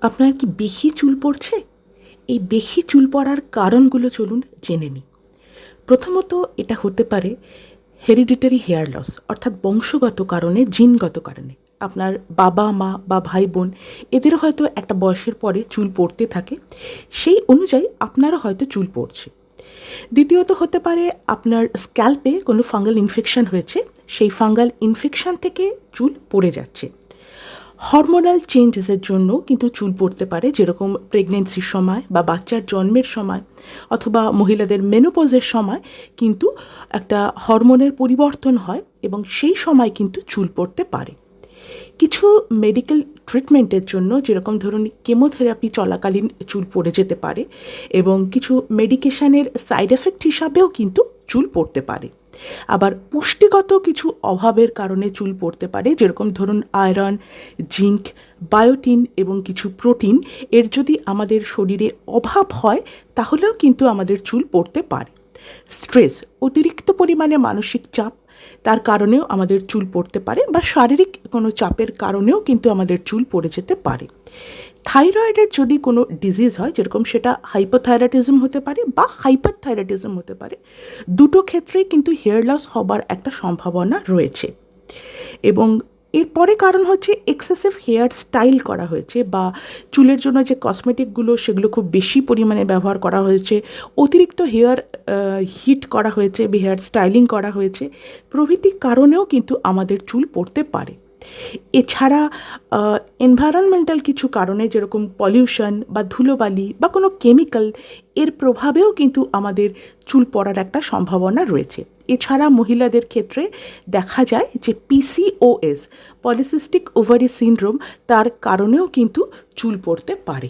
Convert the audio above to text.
আপনার কি বেশি চুল পড়ছে? এই বেশি চুল পড়ার কারণগুলো চলুন জেনে নিই। প্রথমত এটা হতে পারে হেরিডিটারি হেয়ার লস, অর্থাৎ বংশগত কারণে, জিনগত কারণে। আপনার বাবা মা বা ভাই বোন এদেরও হয়তো একটা বয়সের পরে চুল পড়তে থাকে, সেই অনুযায়ী আপনারও হয়তো চুল পড়ছে। দ্বিতীয়ত হতে পারে আপনার স্ক্যাল্পে কোনো ফাঙ্গাল ইনফেকশন হয়েছে, সেই ফাঙ্গাল ইনফেকশন থেকে চুল পড়ে যাচ্ছে। হরমোনাল চেঞ্জেসের জন্য কিন্তু চুল পড়তে পারে, যেরকম প্রেগনেন্সির সময় বা বাচ্চার জন্মের সময় অথবা মহিলাদের মেনোপজের সময় কিন্তু একটা হরমোনের পরিবর্তন হয় এবং সেই সময় কিন্তু চুল পড়তে পারে। কিছু মেডিকেল ট্রিটমেন্টের জন্য, যেরকম ধরুন কেমোথেরাপি চলাকালীন চুল পড়ে যেতে পারে এবং কিছু মেডিকেশনের সাইড এফেক্ট হিসাবেও কিন্তু চুল পড়তে পারে। আবার পুষ্টিগত কিছু অভাবের কারণে চুল পড়তে পারে, যেরকম ধরুন আয়রন, জিঙ্ক, বায়োটিন এবং কিছু প্রোটিন এর যদি আমাদের শরীরে অভাব হয় তাহলেও কিন্তু আমাদের চুল পড়তে পারে। স্ট্রেস, অতিরিক্ত পরিমাণে মানসিক চাপ, তার কারণেও আমাদের চুল পড়তে পারে, বা শারীরিক কোনো চাপের কারণেও কিন্তু আমাদের চুল পড়ে যেতে পারে। থাইরয়েডের যদি কোনো ডিজিজ হয়, যেরকম সেটা হাইপোথাইরয়েডিজম হতে পারে বা হাইপারথাইরয়েডিজম হতে পারে, দুটো ক্ষেত্রেই কিন্তু হেয়ার লস হবার একটা সম্ভাবনা রয়েছে। এবং এরপরে কারণ হচ্ছে এক্সেসিভ হেয়ার স্টাইল করা হয়েছে, বা চুলের জন্য যে কসমেটিকগুলো সেগুলো খুব বেশি পরিমাণে ব্যবহার করা হয়েছে, অতিরিক্ত হেয়ার হিট করা হয়েছে বা হেয়ার স্টাইলিং করা হয়েছে, প্রভৃতি কারণেও কিন্তু আমাদের চুল পড়তে পারে। এছাড়া এনভায়রনমেন্টাল কিছু কারণে, যেরকম পলিউশন বা ধুলোবালি বা কোনো কেমিক্যাল, এর প্রভাবেও কিন্তু আমাদের চুল পড়ার একটা সম্ভাবনা রয়েছে। এছাড়া মহিলাদের ক্ষেত্রে দেখা যায় যে পিসিওএস, পলিসিস্টিক ওভারি সিনড্রোম, তার কারণেও কিন্তু চুল পড়তে পারে।